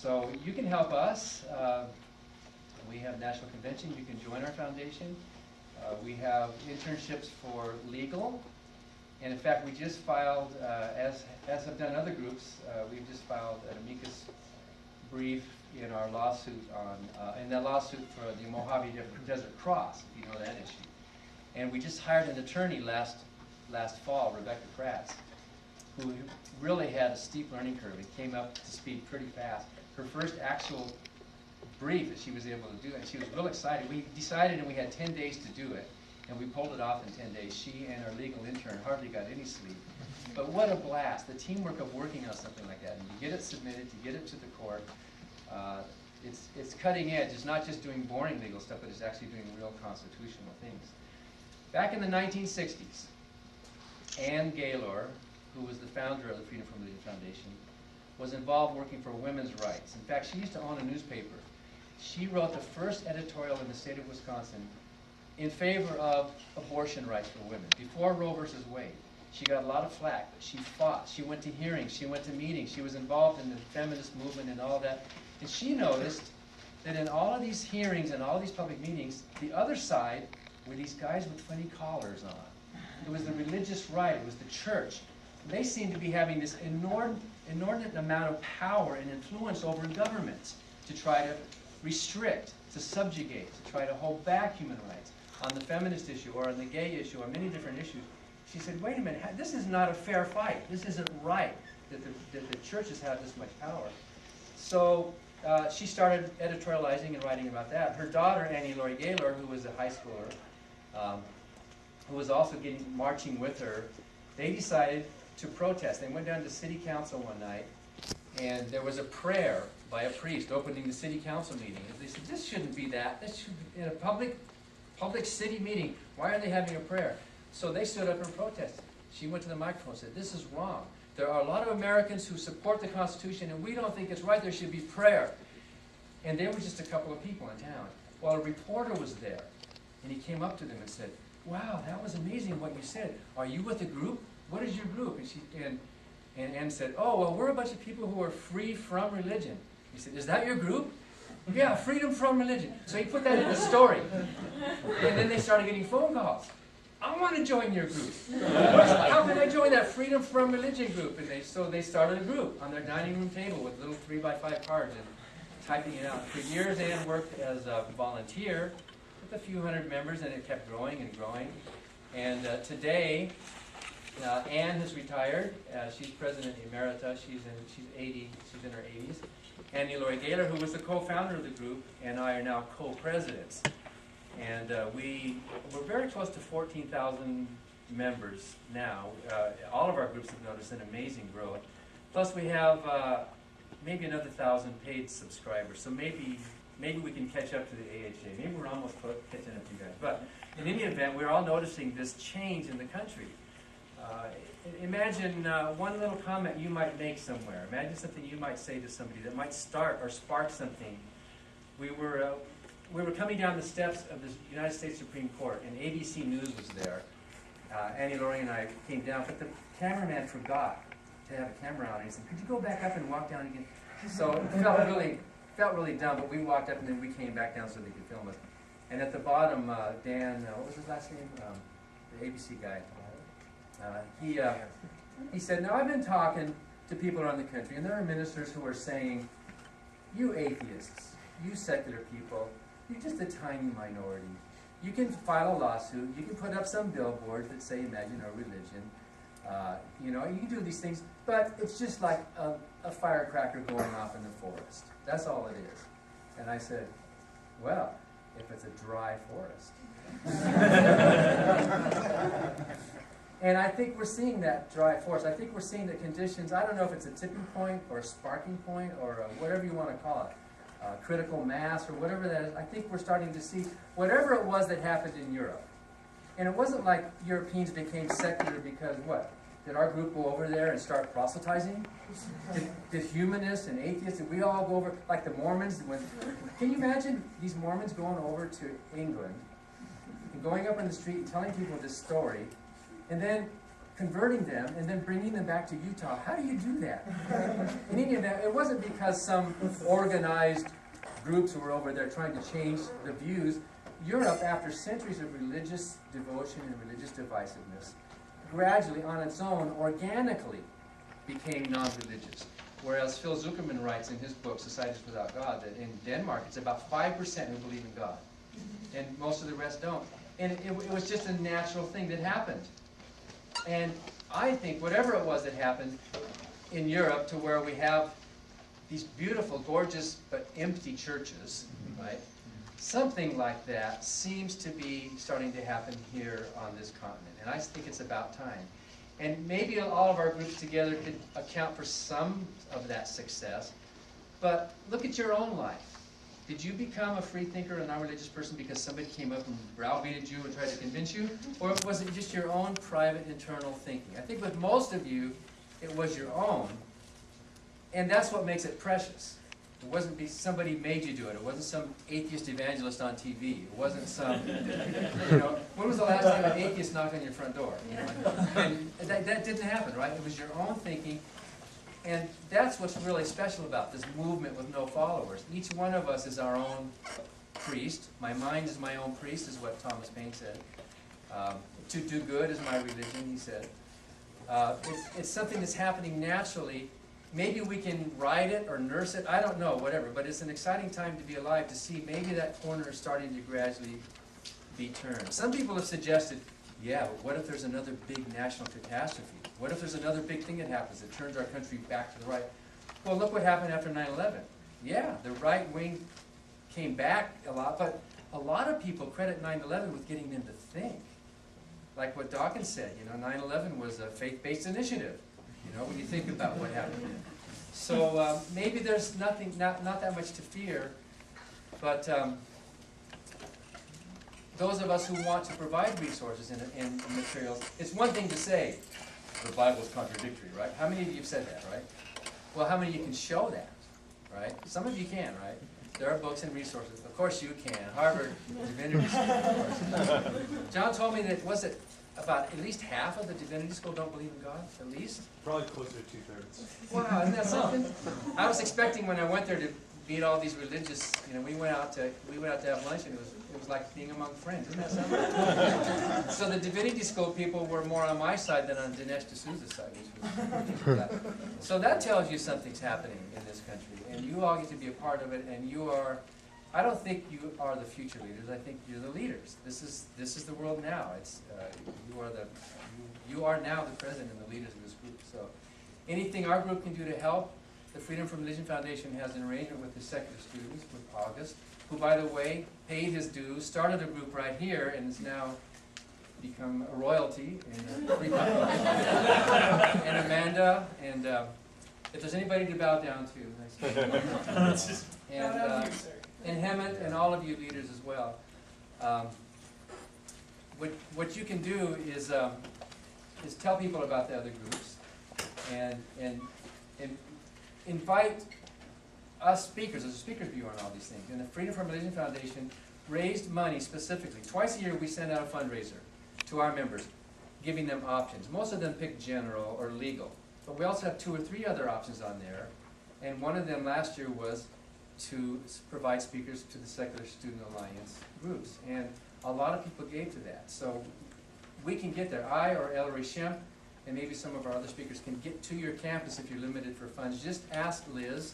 So you can help us. We have National Convention. You can join our foundation. We have internships for legal. And in fact, we just filed, as have done other groups, we've just filed an amicus brief in our lawsuit on, in that lawsuit for the Mojave Desert Cross, if you know that issue. And we just hired an attorney last fall, Rebecca Kratz, who really had a steep learning curve and came up to speed pretty fast. Her first actual brief that she was able to do, and she was real excited. We decided, and we had 10 days to do it, and we pulled it off in 10 days. She and our legal intern hardly got any sleep. But what a blast, the teamwork of working on something like that, and to get it submitted, to get it to the court. It's cutting edge. It's not just doing boring legal stuff, but it's actually doing real constitutional things. Back in the 1960s, Ann Gaylor, who was the founder of the Freedom from Religion Foundation, was involved working for women's rights. In fact, she used to own a newspaper. She wrote the first editorial in the state of Wisconsin in favor of abortion rights for women, before Roe versus Wade. She got a lot of flack, but she fought. She went to hearings, she went to meetings, she was involved in the feminist movement and all that. And she noticed that in all of these hearings and all these public meetings, the other side were these guys with funny collars on. It was the religious right, it was the church. They seemed to be having this inordinate amount of power and influence over governments to try to restrict, to subjugate, to try to hold back human rights. On the feminist issue or on the gay issue or many different issues, she said, wait a minute, this is not a fair fight. This isn't right that the churches have this much power. So she started editorializing and writing about that. Her daughter, Annie Laurie Gaylor, who was a high schooler, who was also marching with her, they decided to protest. They went down to city council one night, and there was a prayer by a priest opening the city council meeting. And they said, this shouldn't be that. This should be in a public city meeting. Why are they having a prayer? So they stood up and protested. She went to the microphone and said, this is wrong. There are a lot of Americans who support the Constitution, and we don't think it's right. There should be prayer. And they were just a couple of people in town. Well, a reporter was there, and he came up to them and said, wow, that was amazing what you said. Are you with a group? What is your group? And Ann said, oh, well, we're a bunch of people who are free from religion. He said, is that your group? Yeah, freedom from religion. So he put that in the story. And then they started getting phone calls. I want to join your group. How can I join that freedom from religion group? And so they started a group on their dining room table with little 3x5 cards and typing it out. For years, Ann worked as a volunteer with a few hundred members, and it kept growing and growing. And today, Ann has retired. She's president emerita. She's 80. She's in her 80s. Annie Laurie Gaylor, who was the co-founder of the group, and I are now co-presidents. And we're very close to 14,000 members now. All of our groups have noticed an amazing growth. Plus, we have maybe another 1,000 paid subscribers. So maybe we can catch up to the AHA. Maybe we're almost catching up to you guys. But in any event, we're all noticing this change in the country. Imagine one little comment you might make somewhere. Imagine something you might say to somebody that might start or spark something. We were coming down the steps of the United States Supreme Court, and ABC News was there. Annie Laurie and I came down, but the cameraman forgot to have a camera on. He said, could you go back up and walk down again? So it felt really dumb, but we walked up and then we came back down so they could film us. And at the bottom, Dan, what was his last name? The ABC guy. He said, now I've been talking to people around the country, and there are ministers who are saying, you atheists, you secular people, you're just a tiny minority. You can file a lawsuit, you can put up some billboards that say imagine our religion. You can do these things, but it's just like a firecracker going off in the forest. That's all it is. And I said, well, if it's a dry forest. And I think we're seeing that dry forest. I think we're seeing the conditions. I don't know if it's a tipping point or a sparking point or whatever you want to call it, critical mass or whatever that is. I think we're starting to see whatever it was that happened in Europe. And it wasn't like Europeans became secular because what? Did our group go over there and start proselytizing? Did humanists and atheists, did we all go over, like the Mormons? Can you imagine these Mormons going over to England and going up in the street and telling people this story? And then converting them and then bringing them back to Utah. How do you do that? In any event, it wasn't because some organized groups were over there trying to change the views. Europe, after centuries of religious devotion and religious divisiveness, gradually, on its own, organically became non-religious. Whereas Phil Zuckerman writes in his book, Societies Without God, that in Denmark it's about 5% who believe in God. And most of the rest don't. And it was just a natural thing that happened. And I think whatever it was that happened in Europe to where we have these beautiful, gorgeous, but empty churches, right? Something like that seems to be starting to happen here on this continent. And I think it's about time. And maybe all of our groups together could account for some of that success. But look at your own life. Did you become a free thinker, a non-religious person because somebody came up and browbeated you and tried to convince you? Or was it just your own private internal thinking? I think with most of you, it was your own. And that's what makes it precious. It wasn't somebody made you do it. It wasn't some atheist evangelist on TV. It wasn't some, when was the last time an atheist knocked on your front door? And that didn't happen, right? It was your own thinking. And that's what's really special about this movement with no followers. Each one of us is our own priest. My mind is my own priest, is what Thomas Paine said. To do good is my religion, he said. It's something that's happening naturally. Maybe we can ride it or nurse it, I don't know, whatever. But it's an exciting time to be alive, to see maybe that corner is starting to gradually be turned. Some people have suggested, yeah, but what if there's another big national catastrophe? What if there's another big thing that happens that turns our country back to the right? Well, look what happened after 9/11. Yeah, the right wing came back a lot, but a lot of people credit 9/11 with getting them to think. Like what Dawkins said, 9/11 was a faith-based initiative, when you think about what happened then. So maybe there's not that much to fear, but those of us who want to provide resources and materials, it's one thing to say, the Bible's contradictory, right? How many of you have said that, right? Well, how many of you can show that, right? Some of you can, right? There are books and resources. Of course you can. Harvard Divinity School, of course. John told me that, was it about at least half of the Divinity School don't believe in God? At least? Probably closer to 2/3. Wow, isn't that something? I was expecting when I went there to meet all these religious, we went out to have lunch, and it was like being among friends. Isn't that something? So the Divinity School people were more on my side than on Dinesh D'Souza's side. So that tells you something's happening in this country, and you all get to be a part of it. And you are, I don't think you are the future leaders. I think you're the leaders. This is the world now. It's you are now the president and the leaders of this group. So anything our group can do to help. The Freedom from Religion Foundation has an arrangement with the secular students, with August, who, by the way, paid his dues, started a group right here, and has now become a royalty in the Free Congregation. And Amanda, and if there's anybody to bow down to, nice to meet you. And Hemant, and all of you leaders as well. What you can do is tell people about the other groups, and invite us speakers. There's a speakers bureau on all these things. And the Freedom from Religion Foundation raised money specifically. Twice a year we send out a fundraiser to our members, giving them options. Most of them pick general or legal. But we also have 2 or 3 other options on there. And one of them last year was to provide speakers to the Secular Student Alliance groups. And a lot of people gave to that. So we can get there. I or Ellery Shemp and maybe some of our other speakers can get to your campus if you're limited for funds. Just ask Liz